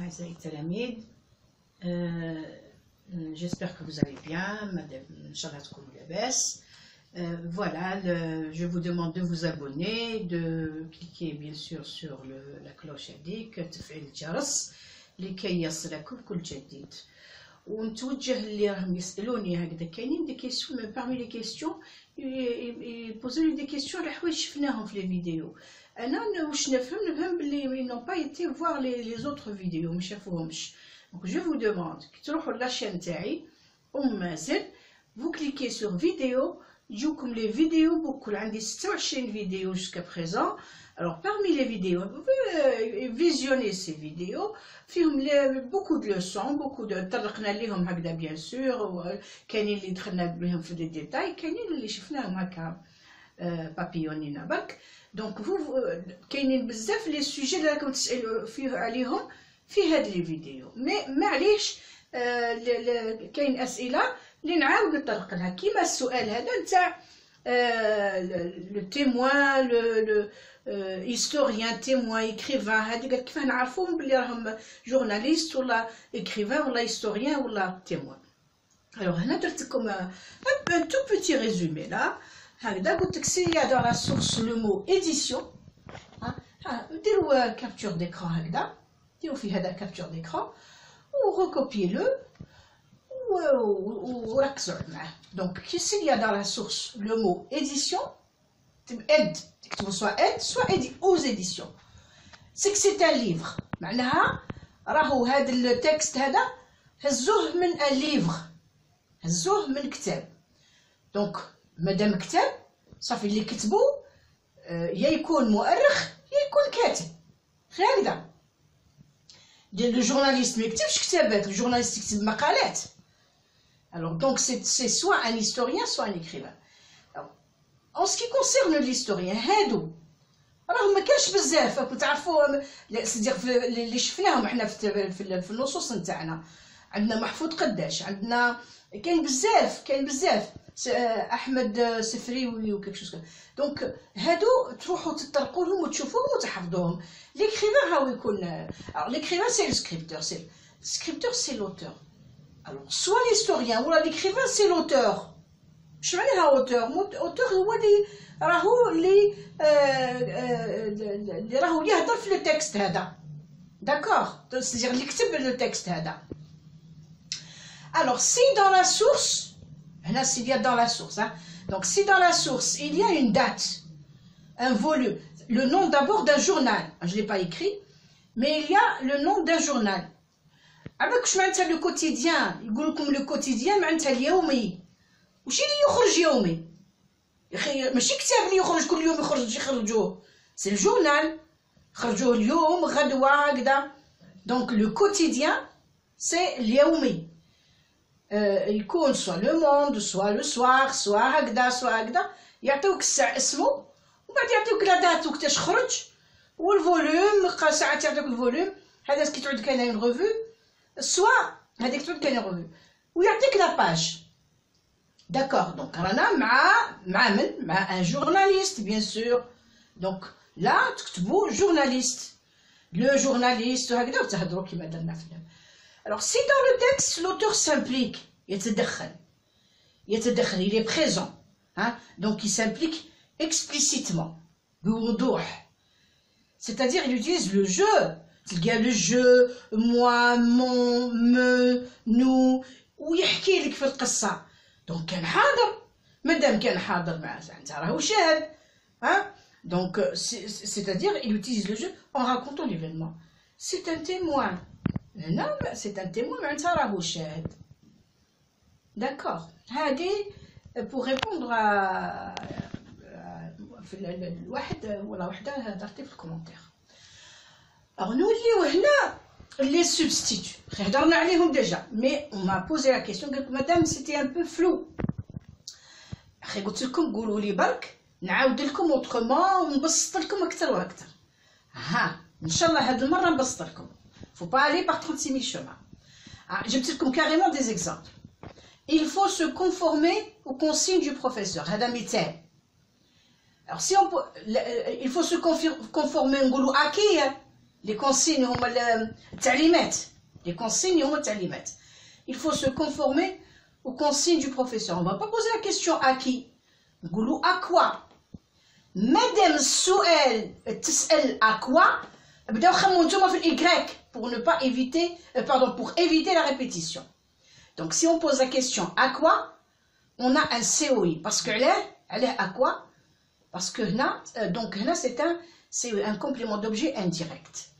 أعزائي التلاميذ، j'espère que vous allez bien. Inch'Allah تكونوا لاباس. Voilà, je vous demande de vous abonner, de cliquer bien sûr sur la cloche هذيك تفعيل الجرس لكي يصلكم كل جديد. ونتوجه اللي راهم يسالوني هكذا، كاينين دي كيسيون parmi les questions يبوزوني دي كيسيون على حوايج شفناهم في لي فيديو. انا واش نفهم بلي نون با ايتي فوار لي زوتر فيديو، ما شافوهمش. دونك جو فو دوموند كي تروحوا لاشين تاعي ومازال vous cliquez sur vidéo، يجوكم لي فيديو بكل. عندي 26 فيديو jusqu'à présent. Alors parmi les vidéos, vous pouvez visionner ces vidéos. فيهم beaucoup de leçons, beaucoup de طرقنا ليهم هكذا bien sûr. كاينين اللي دخلنا بهم في دي ديتاي، كاينين اللي شفناهم هكا بابيونينا برك. دونك كاينين بزاف لي سوجي اللي راكم تسالوا فيه عليهم في هاد لي فيديو. مي معليش كاين اسئله اللي نعاود نطرق لها، كيما السؤال هذا نتاع لو تيموان، لو هيستوريان، تيموان، ايكريفان. هادي قال كيفاه نعرفوهم بلي راهم جورناليست ولا ايكريفان ولا هيستوريان ولا تيموان. الوغ هنا درت لكم ان تو بوتي ريزومي لا هكذا. قلت لك سي دون لا سورس لو مو اديسيون. ديروا كابتور ديكران هكذا، ديروا في هذا كابتور ديكران وغوكوبيي لو وركزوا معاه. دونك كي سي دون لا سورس لو مو اديسيون اد، تكتبوا سوا اد سوا ايدي اوز اديسيون. سي كو سي ان ليفر، معناها راهو هذا التكست هذا هزوه من ان ليفر، هزوه من كتاب. دونك مادام كتاب صافي اللي كتبو يا يكون مؤرخ يا يكون كاتب، غير هكذا. لو جورناليست ما يكتبش كتابات، الجورناليست يكتب مقالات. Alors donc c'est soit un historien soit un écrivain. Alors, en ce qui concerne l'historien هادو راهم ما كانش بزاف راكم تعرفوا، سيدير اللي شفناهم احنا في النصوص نتاعنا. عندنا محفوظ قداش، عندنا كاين بزاف احمد سفريوي وكيك شوز. دونك هادو تروحوا تطرقوا لهم وتشوفوهم وتحفظوهم. ليكريفان هاو يكون، ليكريفان سي السكريبتور، سي السكريبتور سي لوتور. Alors soit l'historien ou l'écrivain c'est l'auteur. شو معناها auteur؟ auteur هو اللي راهو يهضر في التكست هذا. داكور، c'est-à-dire اللي كتب التكست هذا. Alors si dans la source، هنا s'il y a dans la source, hein. Donc si dans la source il y a une date, un volume, le nom d'abord d'un journal. Je ne l'ai pas écrit, mais il y a le nom d'un journal. عباك واش معناتها لو كوتيديان؟ يقول لكم لو كوتيديان معناتها اليومي. وش اللي يخرج يومي؟ يا اخي ماشي كتاب اللي يخرج كل يوم يخرجوه، سي الجورنال، خرجوه اليوم غدوه هكذا. دونك لو كوتيديان سي اليومي، يكون سوا لو موند سوا لو سوار سوا هكذا سوا هكذا. يعطيوك الساعه اسمه وبعد يعطيوك لا دات وقتاش خرج والفوليوم. ساعات يعطيوك الفوليوم هذا كي تعود كاينه اون ريفو، سوا هذيك تعود كاينه ريفو، ويعطيك لا باج. داكور. دونك رانا مع ان جورناليست بيان سور. دونك لا تكتبوا جورناليست، لو جورناليست وهكذا وتهضروا كيما درنا في الفيلم. Alors si dans le texte l'auteur s'implique، يتدخل il est présent، hein. Donc il s'implique explicitement بوضوح، c'est-à-dire il utilise le jeu. تلقى le jeu moi mon me nous ويحكي لك في القصة. دونك كان حاضر، مادام كان حاضر معناتها راهو شاهد، hein. Donc c'est-à-dire il utilise le jeu en racontant l'événement. C'est un témoin. Non, c'est un témoin معناتها راهو شاهد. D'accord. هذه pour répondre à الواحد ولا وحده هضرتي في الكومونتير. Alors نوليو هنا لي سوبستيتو، هضرنا عليهم ديجا، مي on m'a posé la question قالك مدام سيتي ان بو فلو. اخي قلت لكم قولوا لي برك نعاود لكم اوترومون ونبسط لكم اكثر واكثر. ها ان شاء الله هاد المره نبسط لكم. faut pas aller par 36 000 chemins. جبت لكم كاريمون دي زيكزامبل. il faut se conformer aux consignes du professeur. هذا مثال. Alors si on il faut se conformer نقولوا اكيد Les consignes هما التعليمات. Les consignes هما التعليمات. Il faut se conformer aux consignes du professeur. On ne va pas poser la question à qui. نقولوا à quoi. Madame السؤال تسأل à quoi. بداو خمموا نتوما في الY pour ne pas éviter, pour éviter la répétition. Donc si on pose la question à quoi, on a un COI. Parce que là, à quoi? Parce que là, donc là c'est un complément d'objet indirect.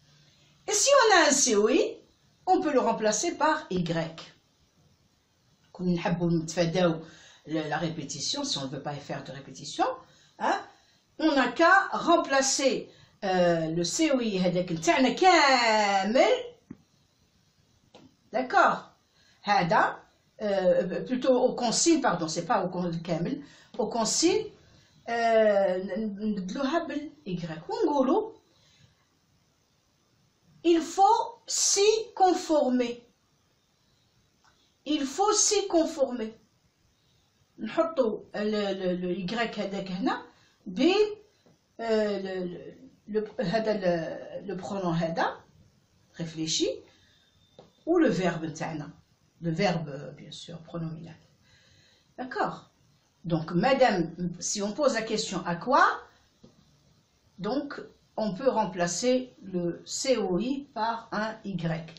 Et si on a un COI, on peut le remplacer par Y. Quand on la répétition, si on ne veut pas faire de répétition, hein, on n'a qu'à remplacer le COI هذاك نتاعنا كامل. D'accord? هذا plutôt au consigne, pardon, c'est pas au كامل, au consigne نبدلوها بال Y ونقولوا il faut s'y conformer. Il faut s'y conformer. نحطوا le Y هذاك هنا بين le pronom هذا réfléchi ou le verbe نتاعنا. Le verbe, bien sûr, pronominal. D'accord? Donc, madame, si on pose la question à quoi, donc, on peut remplacer le COI par un Y.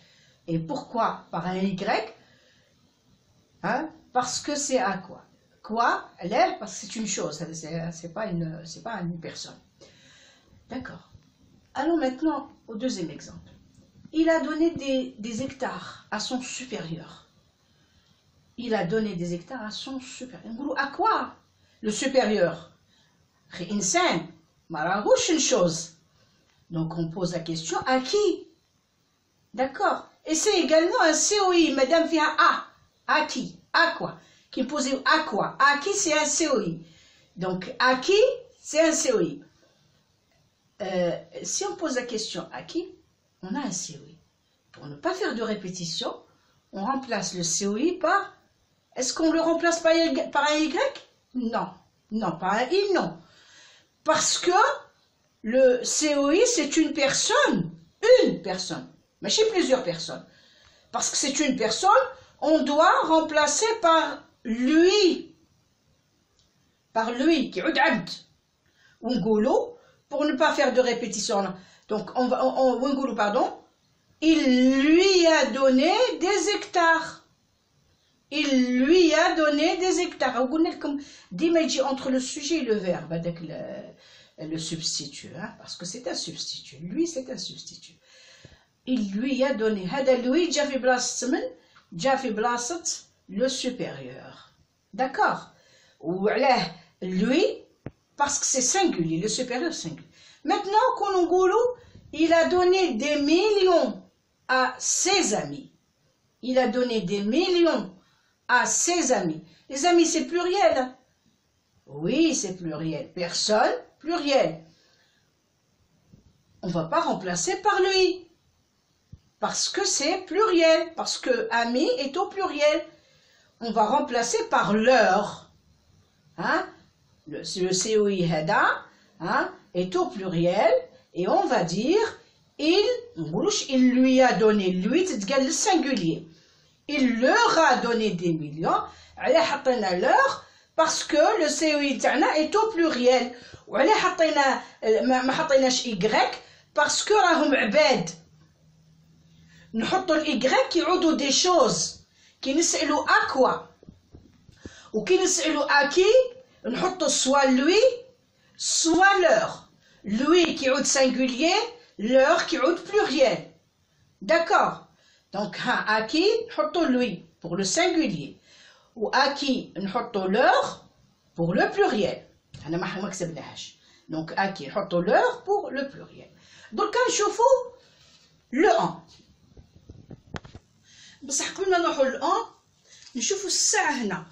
Et pourquoi par un Y? Hein? Parce que c'est à quoi? Quoi? L'air, parce que c'est une chose, c'est pas une personne. D'accord. Allons maintenant au deuxième exemple. Il a donné des hectares à son supérieur. Il a donné des hectares à son supérieur. À quoi? Le supérieur. Insan, mararouche une chose. Donc on pose la question à qui? D'accord. Et c'est également un COI. Madame vient à qui? À quoi? Qui me posait à quoi? À qui c'est un COI. Donc à qui c'est un COI. Si on pose la question à qui, on a un COI. Pour ne pas faire de répétition, on remplace le COI par... Est-ce qu'on le remplace par un Y? Non. Non, par un I, non. Parce que le COI, c'est une personne. Une personne. Mais chez plusieurs personnes. Parce que c'est une personne, on doit remplacer par lui. Par lui, qui est abd. Ungolo, pour ne pas faire de répétition. Donc, Ungolo, pardon. Il lui a donné des hectares. Il lui a donné des hectares. Comme d'imaginer entre le sujet et le verbe, avec le substitut, hein, parce que c'est un substitut. Lui, c'est un substitut. Il lui a donné. Hada lui, Jafi Blasat, le supérieur. D'accord? Ou lui, parce que c'est singulier, le supérieur singulier. Maintenant, Konongolo, il a donné des millions à ses amis. Il a donné des millions à ses amis. Les amis, c'est pluriel. Oui, c'est pluriel. Personne, pluriel. On ne va pas remplacer par lui. Parce que c'est pluriel. Parce que ami est au pluriel. On va remplacer par leur. Hein? Le COI hada, hein, est au pluriel. Et on va dire, il lui a donné, lui, c'est le singulier. Il leur a donné des millions, leur, parce que le COI est au pluriel. Y, parce que راهم عباد. نحطوا الY يعودوا des choses. كي نسألوا à quoi. وكي نسألوا à qui, نحطوا soit lui, soit leur. Lui qui يعود singulier, leur qui يعود pluriel. D'accord? Donc, à qui, نحطوا lui pour le singulier. Ou à qui, نحطوا leur pour le pluriel. أنا ما كسبناهاش. Donc, à qui, نحطوا leur pour le pluriel. Donc, نشوفوا le 1. بصح قبل ما نروحوا ل 1 نشوفوا الساعة هنا.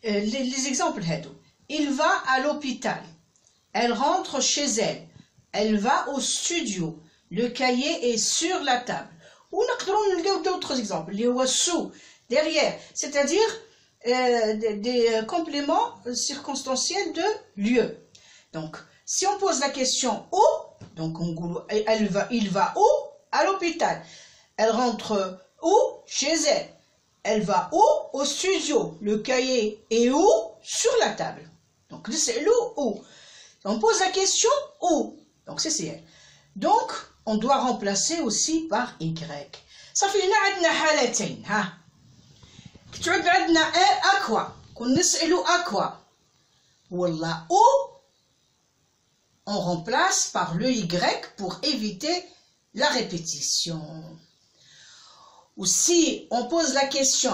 Les exemples هادو. Il va à l'hôpital. Elle rentre chez elle. Elle va au studio. Le cahier est sur la table. Ou d'autres exemples. Les sous, derrière. C'est-à-dire des compléments circonstanciels de lieu. Donc, si on pose la question où, Donc il va où? À l'hôpital. Elle rentre où? Chez elle. Elle va où? Au studio. Le cahier est où? Sur la table. Donc c'est où? On pose la question où? Donc c'est elle. Donc on doit remplacer aussi par Y. Ça fait عندنا حالتين ها. كتعود عندنا أكوا. كون نسألو أكوا. والله où? On remplace par le Y pour éviter la répétition. Ou si on pose la question,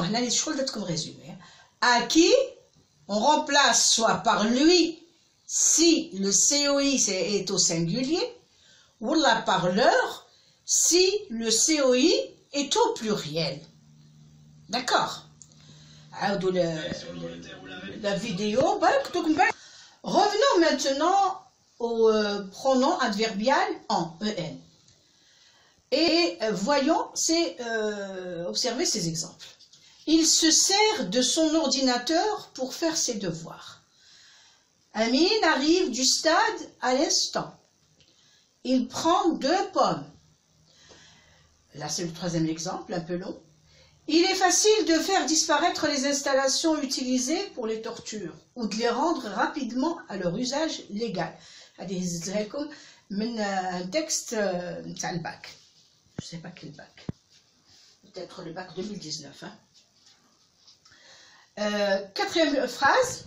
à qui? On remplace soit par lui si le COI est au singulier, ou la par leur si le COI est au pluriel. D'accord? La vidéo. Revenons maintenant au pronom adverbial en EN. Et voyons, observez ces exemples. Il se sert de son ordinateur pour faire ses devoirs. Amine arrive du stade à l'instant. Il prend 2 pommes. Là, c'est le 3e exemple, un peu long. Il est facile de faire disparaître les installations utilisées pour les tortures ou de les rendre rapidement à leur usage légal. Un texte de bac. Je ne sais pas quel bac. Peut-être le bac 2019. Hein. 4e phrase.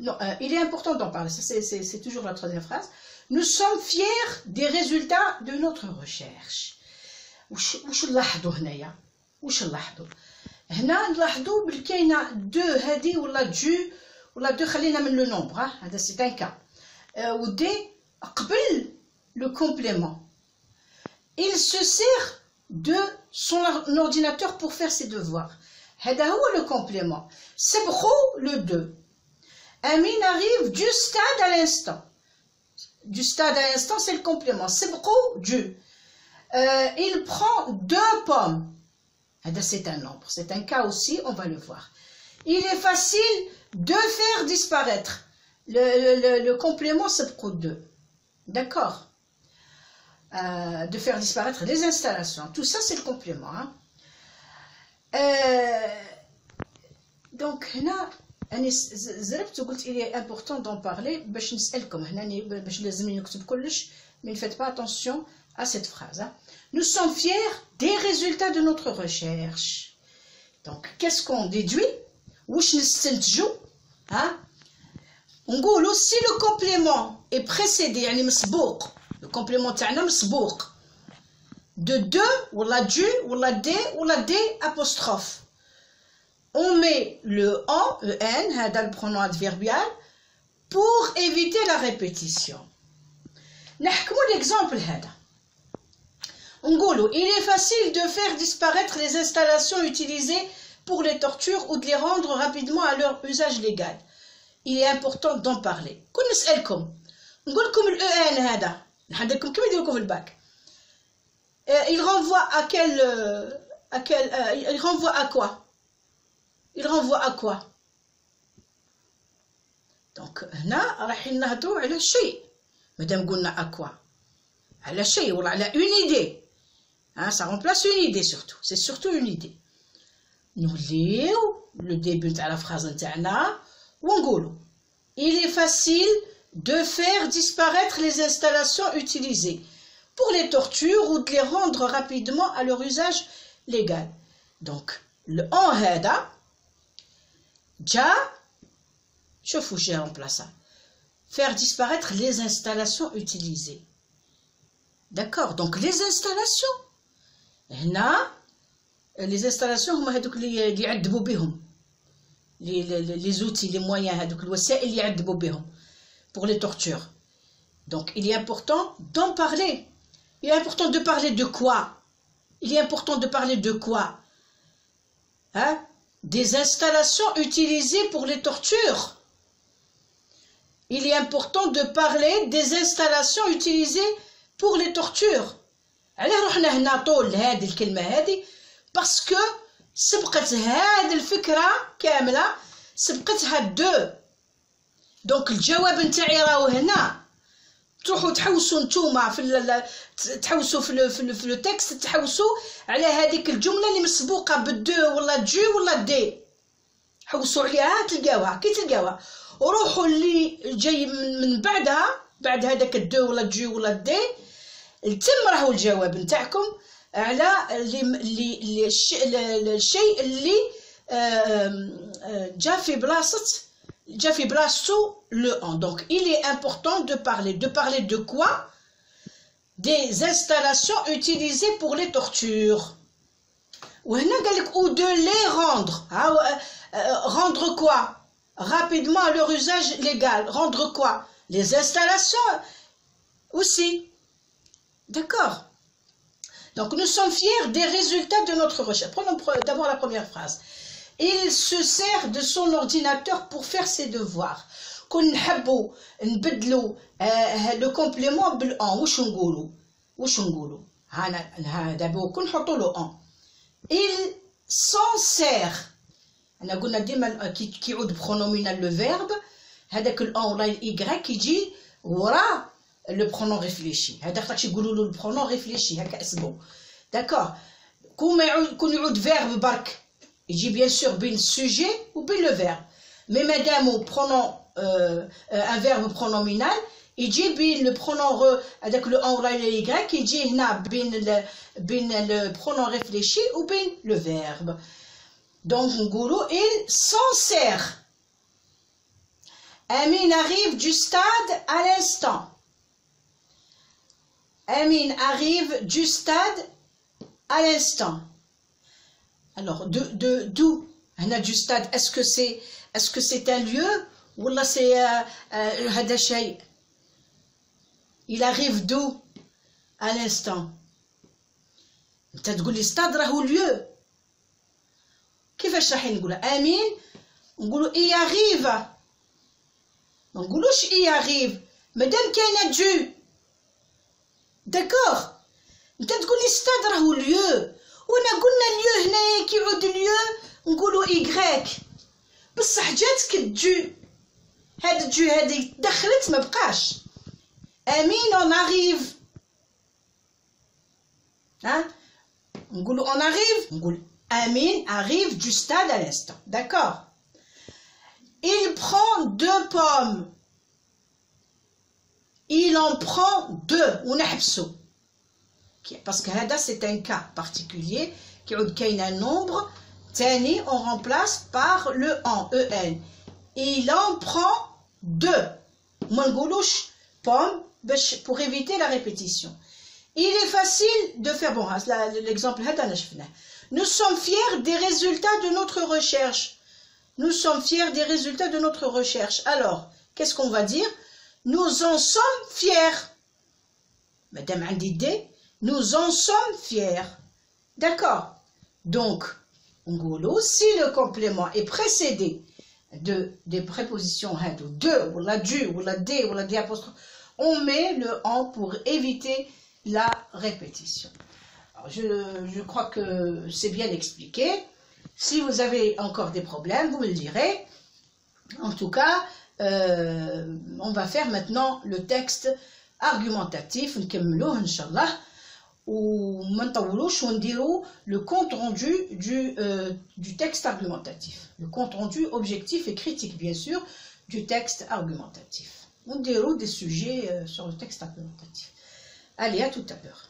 Non, il est important d'en parler. C'est toujours la 3e phrase. Nous sommes fiers des résultats de notre recherche. واش نلاحظوا هنايا واش نلاحظوا هنا نلاحظوا بلي كاينه دو هذه ولا دو خلينا من لو نومبر هذا سي ان كا ودي قبل لو كومبليمون il se sert de son ordinateur pour faire ses devoirs هذا هو le complément سبقوا le 2 Amine arrive du stade à l'instant c'est le complément سبقوا du il prend 2 pommes. C'est un nombre, c'est un cas aussi, on va le voir. Il est facile de faire disparaître. Le complément, c'est pour 2. D'accord? De faire disparaître les installations. Tout ça, c'est le complément. Hein? Donc, là, il est important d'en parler. Mais ne faites pas attention à cette phrase. Hein. Nous sommes fiers des résultats de notre recherche. Donc, qu'est-ce qu'on déduit? Hein? On dit si le complément est précédé, le complément de 2, ou la du, ou la d apostrophe. On met le en, le pronom adverbial, pour éviter la répétition. نحكموا l'exemple هذا. نقولوا il est facile de faire disparaître les installations utilisées pour les tortures ou de les rendre rapidement à leur usage légal. Il est important d'en parler. كون نسألكم نقول لكم الEN هذا نحددكم كيف يديروا لكم في الباك. Il renvoie à il renvoie à quoi? Il renvoie à quoi? Donc هنا رايحين نهضروا على شيء. Madame قلنا à quoi? على شيء ولا على une idée. Hein, ça remplace une idée surtout. C'est surtout une idée. نوليو le début de la phrase نتاعنا ونقولوا il est facile de faire disparaître les installations utilisées pour les tortures ou de les rendre rapidement à leur usage légal. Donc le en هذا جا شوفوا j'ai remplacé faire disparaître les installations utilisées. D'accord, donc les installations. هنا les installations هما هذوك اللي يعذبوا بهم les outils, les moyens هذوك الوسائل اللي يعذبوا بهم pour les tortures. Donc il est important d'en parler. Il est important de parler de quoi? Il est important de parler de quoi? Hein? Des installations utilisées pour les tortures. Il est important de parler des installations utilisées pour les tortures. علاه رحنا هنا طول هذه الكلمة هذه باسكو سبقت هذه الفكرة كاملة سبقتها دو. دونك الجواب نتاعي راهو هنا تروحوا تحوسوا نتوما تحوسوا في لو تكست، تحوسوا على هذيك الجمله اللي مسبوقه بالدو ولا جو ولا دي، حوسوا عليها تلقاوها. كي تلقاوها وروحوا اللي جاي من بعدها، بعد هذاك الدو ولا جو ولا دي، تم راهو الجواب نتاعكم على الشيء اللي جا في بلاصتو le on. Donc il est important de parler de quoi? Des installations utilisées pour les tortures. وهنا قال لك ou de les rendre. Rendre quoi? Rapidement leur usage légal. Rendre quoi? Les installations aussi. D'accord. Donc nous sommes fiers des résultats de notre recherche. Prenons d'abord la première phrase. Il se sert de son ordinateur pour faire ses devoirs. كون نحبوا نبدلوا le complément بالان واش نقولوا ها دابا كون نحطوا له ان. il s'en sert. انا قلنا ديما كي يعود بخونومينال لو فيرب هذاك الان ولا الاي يجي ورا لو برونون ريفليشي. هذا خاطر يقولوا له البرونون ريفليشي هكا اسمه. داكور. كون يعود فيرب برك يجي بيان سور بين السوجي وبين لو فيرب. مي مادام برونون un verbe pronominal يجي بين le pronom هذاك le en ولا le y يجي هنا بين le pronom réfléchi ou بين le verbe. Donc نقولوا il s'en sert. Amine arrive du stade à l'instant. Amine arrive du stade à l'instant. Alors d'où هنا du stade? Est-ce que c'est un lieu? والله سي هذا شيء. il arrive d'où à l'instant. انت تقول لي ستاد راهو ليو، كيفاش راح نقولها؟ امين نقولوا اي arrive، ما نقولوش اي arrive مادام كاينه دو. داكوغ. انت تقول لي ستاد راهو ليو، وانا قلنا ليو هنايا كي يعود ليو نقولوا ايغريك، بصح جاتك الدو. هاد الجو هادي دخلت ما بقاش. امين اون اريف. نقولوا اون اريف، نقول امين arrive du stade à l'instant. D'accord. Il prend 2 pommes. Il en prend 2 ونحبسو parce que هذا c'est un cas particulier كي يعود كاين un nombre ثاني on remplace par le en. Il en prend 2. ما نقولوش pomme pour éviter la répétition. Il est facile de faire bon l'exemple هذا أنا شفناه. Nous sommes fiers des résultats de notre recherche. Nous sommes fiers des résultats de notre recherche. Alors, qu'est-ce qu'on va dire? Nous en sommes fiers. Madame Andidé, nous en sommes fiers. D'accord. Donc, ngolo, si le complément est précédé des prépositions de, ou la du, ou la d, ou la diapostrophe, on met le en pour éviter la répétition. Alors, je crois que c'est bien expliqué. Si vous avez encore des problèmes, vous me le direz. En tout cas, on va faire maintenant le texte argumentatif. نكملوه إن شاء الله. وما نطولوش ونديرو le compte rendu du texte argumentatif. Le compte rendu objectif et critique, bien sûr, du texte argumentatif. On déroule des sujets sur le texte argumentatif. Allez, à tout à l'heure.